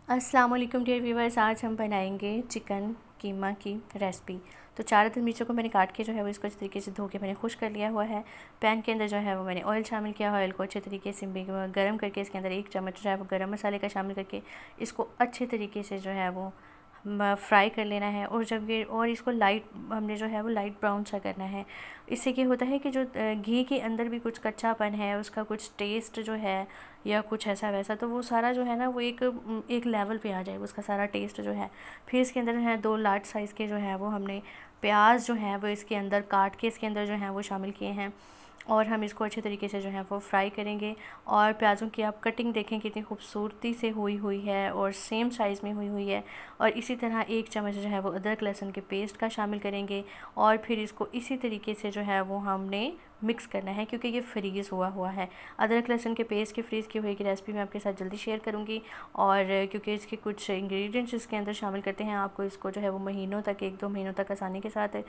अस्सलाम वालेकुम dear viewers, आज हम बनाएंगे चिकन कीमा की रेसिपी। तो 4 अदद मिर्चों को मैंने काट के जो है वो इसको अच्छे तरीके से धो के मैंने खुश कर लिया हुआ है। पैन के अंदर जो है वो मैंने ऑयल शामिल किया। ऑयल को अच्छे तरीके से गर्म करके इसके अंदर 1 चम्मच जो है वो गरम मसाले का शामिल करके इसको अच्छे तरीके से जो है वो फ्राई कर लेना है। और जब ये और इसको लाइट हमने जो है वो लाइट ब्राउन सा करना है। इससे क्या होता है कि जो घी के अंदर भी कुछ कच्चापन है, उसका कुछ टेस्ट जो है या कुछ ऐसा वैसा, तो वो सारा जो है ना वो एक लेवल पे आ जाएगा उसका सारा टेस्ट जो है। फिर इसके अंदर है 2 लार्ज साइज़ के जो है वो हमने प्याज जो है वो इसके अंदर काट के इसके अंदर जो है वो शामिल किए हैं। और हम इसको अच्छे तरीके से जो है वो फ्राई करेंगे। और प्याज़ों की आप कटिंग देखें कितनी खूबसूरती से हुई हुई है और सेम साइज़ में हुई हुई है। और इसी तरह 1 चम्मच जो है वो अदरक लहसुन के पेस्ट का शामिल करेंगे। और फिर इसको इसी तरीके से जो है वो हमने मिक्स करना है, क्योंकि ये फ्रीज़ हुआ हुआ है। अदरक लहसुन के पेस्ट की फ्रीज़ की हुई की रेसिपी मैं आपके साथ जल्दी शेयर करूँगी। और क्योंकि इसके कुछ इंग्रेडिएंट्स इसके अंदर शामिल करते हैं, आपको इसको जो है वो महीनों तक 1-2 महीनों तक आसानी के साथ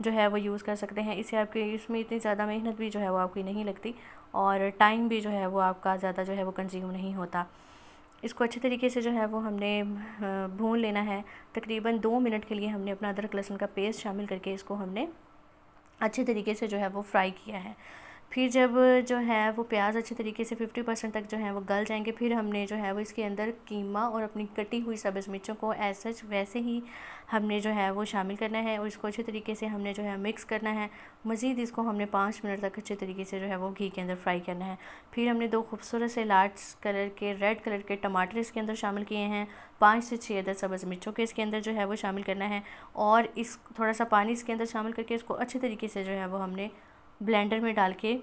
जो है वो यूज़ कर सकते हैं। इससे आपके इसमें इतनी ज़्यादा मेहनत भी जो है वो आपकी नहीं लगती और टाइम भी जो है वो आपका ज़्यादा जो है वो कंज्यूम नहीं होता। इसको अच्छे तरीके से जो है वो हमने भून लेना है। तकरीबन 2 मिनट के लिए हमने अपना अदरक लहसुन का पेस्ट शामिल करके इसको हमने अच्छे तरीके से जो है वो फ्राई किया है। फिर जब जो है वो प्याज अच्छे तरीके से 50% तक जो है वो गल जाएंगे, फिर हमने जो है वो इसके अंदर कीमा और अपनी कटी हुई सब्ज़ मिर्चों को एज सच वैसे ही हमने जो है वो शामिल करना है। और इसको अच्छे तरीके से हमने जो है मिक्स करना है। मज़ीद इसको हमने 5 मिनट तक अच्छे तरीके से जो है वो घी के अंदर फ्राई करना है। फिर हमने 2 खूबसूरत से लार्ज कलर के रेड कलर के टमाटर इसके अंदर शामिल किए हैं। 5 से 6 अदद सब्ज़ मिर्चों के इसके अंदर जो है वो शामिल करना है। और इस थोड़ा सा पानी इसके अंदर शामिल करके इसको अच्छे तरीके से जो है वो हमने ब्लेंडर में डाल के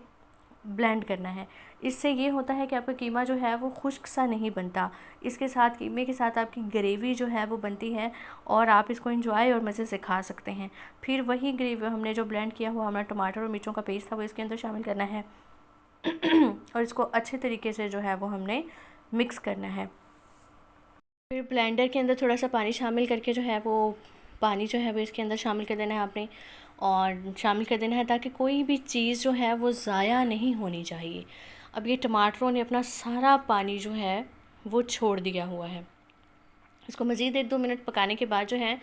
ब्लेंड करना है। इससे ये होता है कि आपका कीमा जो है वो खुश्क सा नहीं बनता। इसके साथ कीमे के साथ आपकी ग्रेवी जो है वो बनती है और आप इसको एंजॉय और मज़े से खा सकते हैं। फिर वही ग्रेवी हमने जो ब्लेंड किया हुआ हमारा टमाटर और मिर्चों का पेस्ट था वो इसके अंदर शामिल करना है। और इसको अच्छे तरीके से जो है वो हमने मिक्स करना है। फिर ब्लेंडर के अंदर थोड़ा सा पानी शामिल करके जो है वो पानी जो है वो इसके अंदर शामिल कर देना है आपने। और शामिल कर देना है ताकि कोई भी चीज़ जो है वो ज़ाया नहीं होनी चाहिए। अब ये टमाटरों ने अपना सारा पानी जो है वो छोड़ दिया हुआ है। इसको मज़ीद 1-2 मिनट पकाने के बाद जो है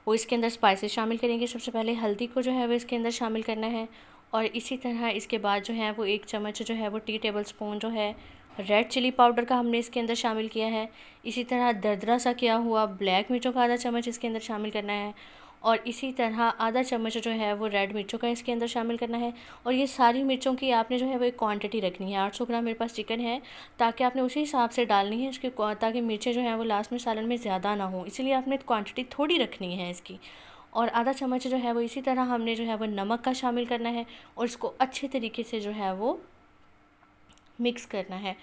वो इसके अंदर स्पाइसेस शामिल करेंगे। सबसे पहले हल्दी को जो है वो इसके अंदर शामिल करना है। और इसी तरह इसके बाद जो है वो 1 चम्मच जो है वो टी टेबल स्पून जो है रेड चिली पाउडर का हमने इसके अंदर शामिल किया है। इसी तरह दरदरा सा किया हुआ ब्लैक मिर्चों का आधा चम्मच इसके अंदर शामिल करना है। और इसी तरह आधा चम्मच जो है वो रेड मिर्चों का इसके अंदर शामिल करना है। और ये सारी मिर्चों की आपने जो है वो एक क्वांटिटी रखनी है। 800 ग्राम मेरे पास चिकन है, ताकि आपने उसी हिसाब से डालनी है इसकी, ताकि मिर्चें जो हैं वो लास्ट में सालन में ज़्यादा ना हो, इसीलिए आपने क्वांटिटी थोड़ी रखनी है इसकी। और आधा चम्मच जो है वो इसी तरह हमने जो है वो नमक का शामिल करना है और इसको अच्छे तरीके से जो है वो मिक्स करना है।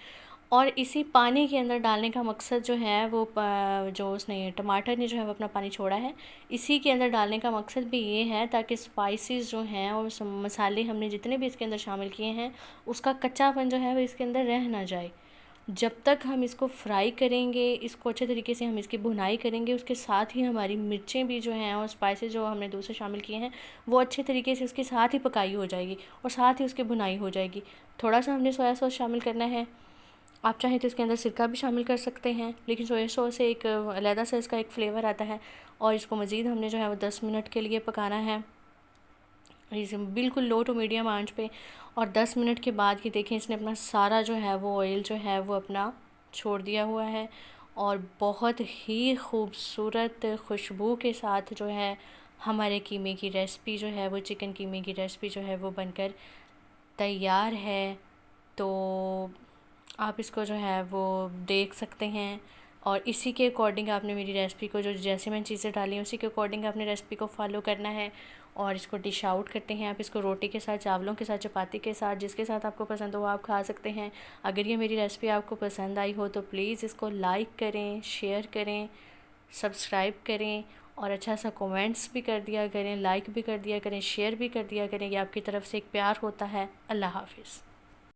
और इसी पानी के अंदर डालने का मकसद जो है वो जो उसने टमाटर ने जो है वो अपना पानी छोड़ा है, इसी के अंदर डालने का मकसद भी ये है ताकि स्पाइसेस जो हैं और मसाले हमने जितने भी इसके अंदर शामिल किए हैं उसका कच्चापन जो है वो इसके अंदर रह ना जाए। जब तक हम इसको फ्राई करेंगे, इसको अच्छे तरीके से हम इसकी भुनाई करेंगे, उसके साथ ही हमारी मिर्चें भी जो हैं और स्पाइसेस जो हमने दूसरे शामिल किए हैं वो अच्छे तरीके से उसके साथ ही पकाई हो जाएगी और साथ ही उसकी भुनाई हो जाएगी। थोड़ा सा हमने सोया सॉस शामिल करना है। आप चाहें तो इसके अंदर सिरका भी शामिल कर सकते हैं, लेकिन सोया सॉस से एक अलहदा सा इसका एक फ़्लेवर आता है। और इसको मज़ीद हमने जो है वो 10 मिनट के लिए पकाना है, इसे बिल्कुल लो टू मीडियम आंच पे। और 10 मिनट के बाद ये देखें इसने अपना सारा जो है वो ऑयल जो है वो अपना छोड़ दिया हुआ है। और बहुत ही खूबसूरत खुशबू के साथ जो है हमारे कीमे की रेसिपी जो है वो चिकन कीमे की रेसिपी जो है वो बनकर तैयार है। तो आप इसको जो है वो देख सकते हैं और इसी के अकॉर्डिंग आपने मेरी रेसिपी को जो जैसे मैंने चीज़ें डाली हैं उसी के अकॉर्डिंग आपने रेसिपी को फॉलो करना है। और इसको डिश आउट करते हैं। आप इसको रोटी के साथ, चावलों के साथ, चपाती के साथ, जिसके साथ आपको पसंद हो आप खा सकते हैं। अगर ये मेरी रेसिपी आपको पसंद आई हो तो प्लीज़ इसको लाइक करें, शेयर करें, सब्सक्राइब करें और अच्छा सा कमेंट्स भी कर दिया करें, लाइक भी कर दिया करें, शेयर भी कर दिया करें। ये आपकी तरफ से एक प्यार होता है। अल्लाह हाफ़िज़।